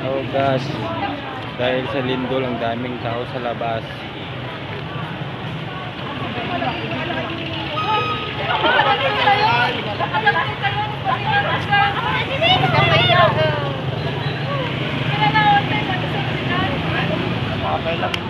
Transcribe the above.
Oh gosh, dahil sa lindol ang daming tao sa labas. Okay lang.